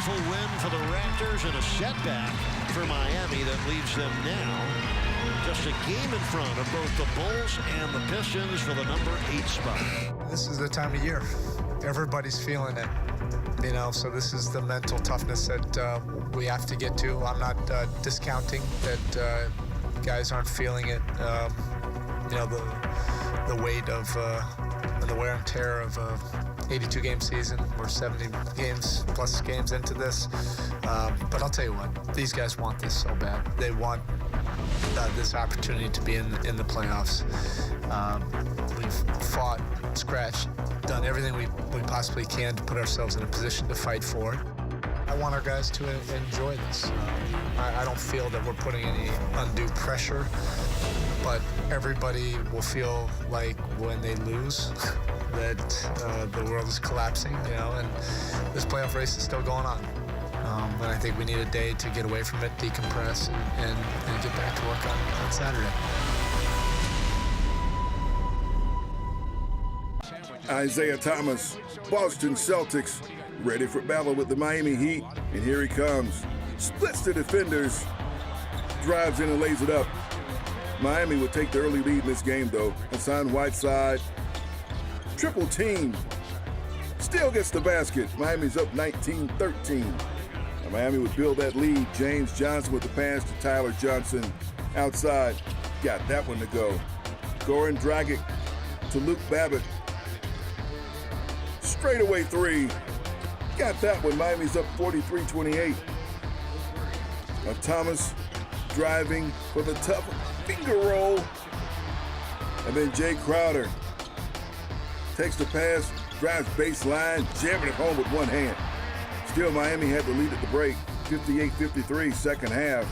meaningful win for the Raptors and a setback for Miami that leaves them now just a game in front of both the Bulls and the Pistons for the number 8 spot. This is the time of year. Everybody's feeling it, you know, so this is the mental toughness that we have to get to. I'm not discounting that guys aren't feeling it. You know, the weight of and the wear and tear of 82-game season. We're 70 games plus games into this. But I'll tell you what, these guys want this so bad. They want this opportunity to be in the playoffs. We've fought, scratched, done everything we possibly can to put ourselves in a position to fight for it. I want our guys to enjoy this. I don't feel that we're putting any undue pressure, but everybody will feel like when they lose that the world is collapsing, you know, and this playoff race is still going on. And I think we need a day to get away from it, decompress, and get back to work on Saturday. Isaiah Thomas, Boston Celtics, ready for battle with the Miami Heat, and here he comes. Splits the defenders, drives in and lays it up. Miami would take the early lead in this game, though. Hassan Whiteside, triple team, still gets the basket. Miami's up 19-13. And Miami would build that lead. James Johnson with the pass to Tyler Johnson. Outside, got that one to go. Goran Dragic to Luke Babbitt. Straightaway three. Got that one. Miami's up 43-28. Now Thomas driving for the tough finger roll. And then Jay Crowder takes the pass, drives baseline, jamming it home with one hand. Still, Miami had the lead at the break, 58-53, second half.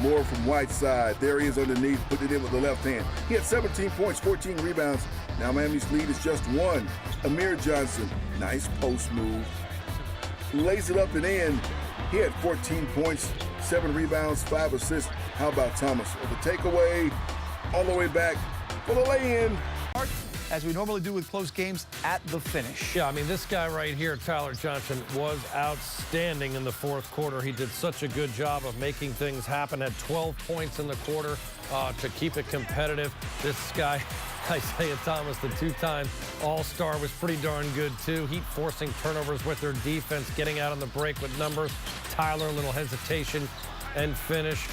More from Whiteside. There he is underneath, put it in with the left hand. He had 17 points, 14 rebounds. Now Miami's lead is just one. Amir Johnson, nice post move. Lays it up and in. He had 14 points, 7 rebounds, 5 assists. How about Thomas? With a takeaway, all the way back for the lay-in. As we normally do with close games, at the finish. Yeah, I mean, this guy right here, Tyler Johnson, was outstanding in the fourth quarter. He did such a good job of making things happen. Had 12 points in the quarter to keep it competitive. This guy, Isaiah Thomas, the two-time All-Star, was pretty darn good, too. Heat forcing turnovers with their defense, getting out on the break with numbers. Tyler, a little hesitation and finish.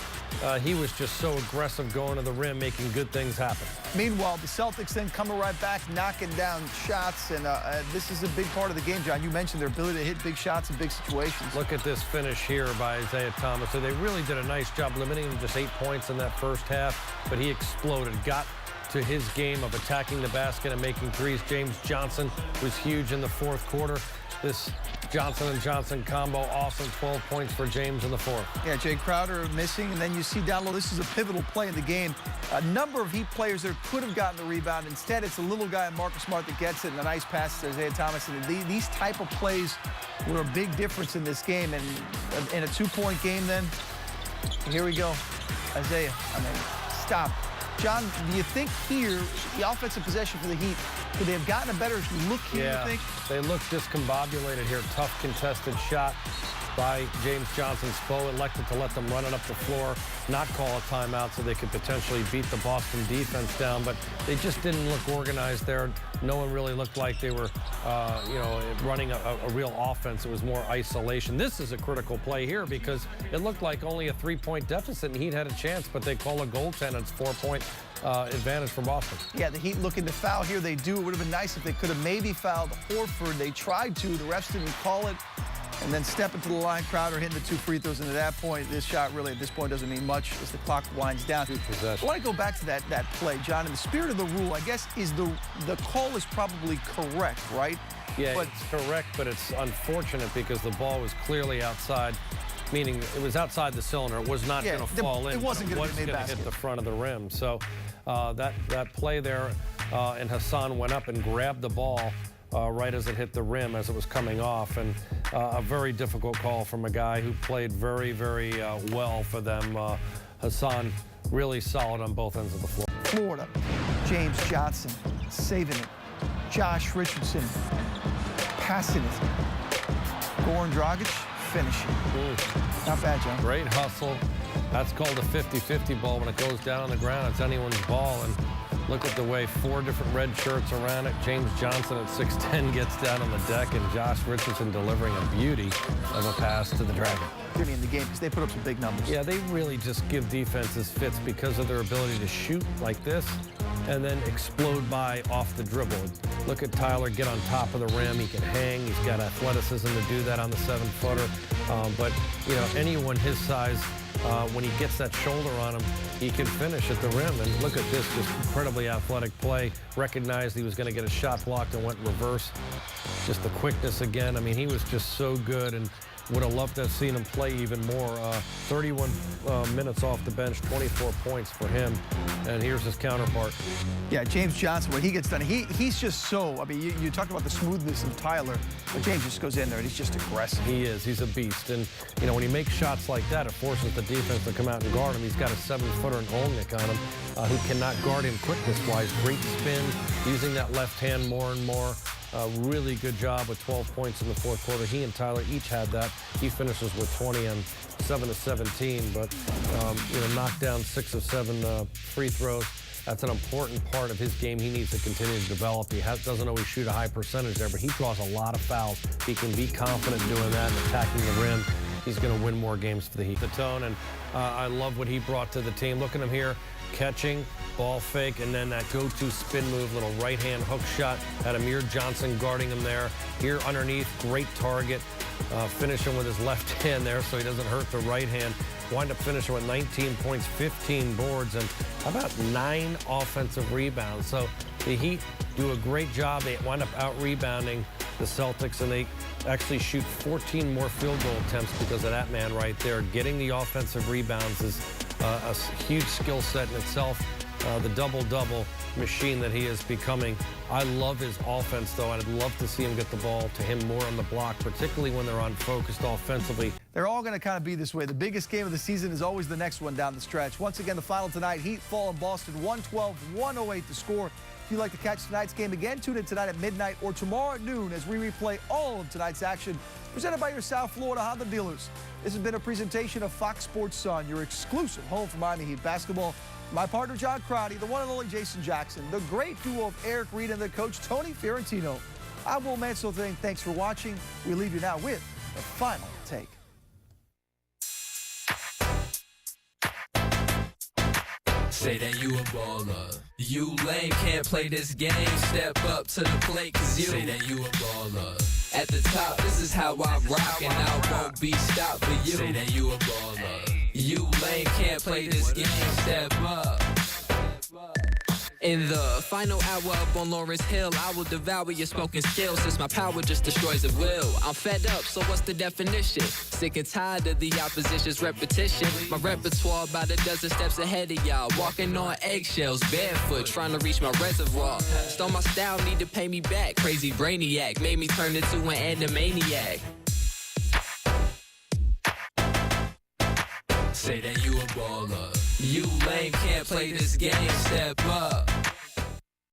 He was just so aggressive going to the rim, making good things happen. Meanwhile, the Celtics then coming right back, knocking down shots, and this is a big part of the game, John. You mentioned their ability to hit big shots in big situations. Look at this finish here by Isaiah Thomas. So they really did a nice job limiting him to just 8 points in that first half, but he exploded, got to his game of attacking the basket and making threes. James Johnson was huge in the fourth quarter. This Johnson and Johnson combo, awesome. 12 points for James in the fourth. Yeah, Jay Crowder missing, and then you see down low, this is a pivotal play in the game. A number of Heat players there could have gotten the rebound. Instead, it's a little guy, Marcus Smart, that gets it, and a nice pass to Isaiah Thomas. And these type of plays were a big difference in this game. And in a two-point game then, here we go. Isaiah, I mean, stop. John, do you think here, the offensive possession for the Heat, could they have gotten a better look here, yeah, you think? They look discombobulated here. Tough contested shot by James Johnson. Spo elected to let them run it up the floor, not call a timeout so they could potentially beat the Boston defense down, but they just didn't look organized there. No one really looked like they were, running a real offense. It was more isolation. This is a critical play here because it looked like only a 3-point deficit, and Heat had a chance, but they call a goaltend. It's 4-point advantage for Boston. Yeah, the Heat looking to foul here. They do. It would have been nice if they could have maybe fouled Horford. They tried to. The refs didn't call it. And then stepping to the line, Crowder hitting the 2 free throws. And at that point, this shot really, at this point, doesn't mean much as the clock winds down. I want to go back to that play, John. In the spirit of the rule, I guess, is the call is probably correct, right? Yeah, but it's correct, but it's unfortunate because the ball was clearly outside, meaning it was outside the cylinder. It was not going to fall in. It wasn't going to hit the front of the rim. So that play there, and Hassan went up and grabbed the ball right as it hit the rim as it was coming off. And a very difficult call from a guy who played very, very well for them. Hassan, really solid on both ends of the floor. Florida, James Johnson saving it. Josh Richardson passing it. Goran Dragic finishing. Not bad, John. Great hustle. That's called a 50-50 ball. When it goes down on the ground, it's anyone's ball. And look at the way 4 different red shirts around it. James Johnson at 6'10" gets down on the deck, and Josh Richardson delivering a beauty of a pass to the Dragon. In the game because they put up some big numbers. Yeah, they really just give defenses fits because of their ability to shoot like this and then explode by off the dribble. Look at Tyler get on top of the rim. He can hang. He's got athleticism to do that on the 7-footer. But, you know, anyone his size, when he gets that shoulder on him, he can finish at the rim. And look at this, just incredibly athletic play. Recognized he was going to get a shot blocked and went reverse. Just the quickness again. I mean, he was just so good, and would have loved to have seen him play even more. 31 minutes off the bench, 24 points for him. And here's his counterpart. Yeah, James Johnson, when he gets done, he's just so, I mean, you talked about the smoothness of Tyler, but James just goes in there and he's just aggressive. He is. He's a beast. And, you know, when he makes shots like that, it forces the defense to come out and guard him. He's got a 7-footer in Olnick on him who cannot guard him quickness-wise. Great spin, using that left hand more and more. Really good job with 12 points in the 4th quarter. He and Tyler each had that. He finishes with 20 on 7 of 17, but you know, knocked down 6 of 7 free throws. That's an important part of his game. He needs to continue to develop. He doesn't always shoot a high percentage there, but he draws a lot of fouls. He can be confident doing that and attacking the rim. He's going to win more games for the Heat. The tone, and I love what he brought to the team. Look at him here, catching, ball fake, and then that go-to spin move, little right-hand hook shot. Had Amir Johnson guarding him there. Here underneath, great target. Finishing with his left hand there so he doesn't hurt the right hand. Wind up finishing with 19 points, 15 boards, and how about 9 offensive rebounds. So the Heat do a great job. They wind up out-rebounding the Celtics, and they actually shoot 14 more field goal attempts because of that man right there. Getting the offensive rebounds is a huge skill set in itself. The double-double machine that he is becoming. I love his offense, though. I'd love to see him get the ball to him more on the block, particularly when they're unfocused offensively. They're all going to kind of be this way. The biggest game of the season is always the next one down the stretch. Once again, the final tonight, Heat fall in Boston 112-108 to score. If you'd like to catch tonight's game again, tune in tonight at midnight or tomorrow at noon as we replay all of tonight's action. Presented by your South Florida Honda dealers. This has been a presentation of Fox Sports Sun, your exclusive home for Miami Heat basketball. My partner, John Crotty, the one and only Jason Jackson, the great duo of Eric Reed and the coach, Tony Fiorentino. I'm Will Mansell. Thanks for watching. We leave you now with the final take. Say that you a baller. You lame, can't play this game. Step up to the plate, cause you say that you a baller. At the top, this is how I rock, and I won't be stopped for you. Say that you a baller. You lame, can't play this game. Step up. In the final hour up on Lawrence Hill, I will devour your spoken skills since my power just destroys at will. I'm fed up, so what's the definition? Sick and tired of the opposition's repetition. My repertoire about a dozen steps ahead of y'all. Walking on eggshells, barefoot, trying to reach my reservoir. Stole my style, need to pay me back. Crazy brainiac, made me turn into an animaniac. Say that you a baller. You lame, can't play this game. Step up.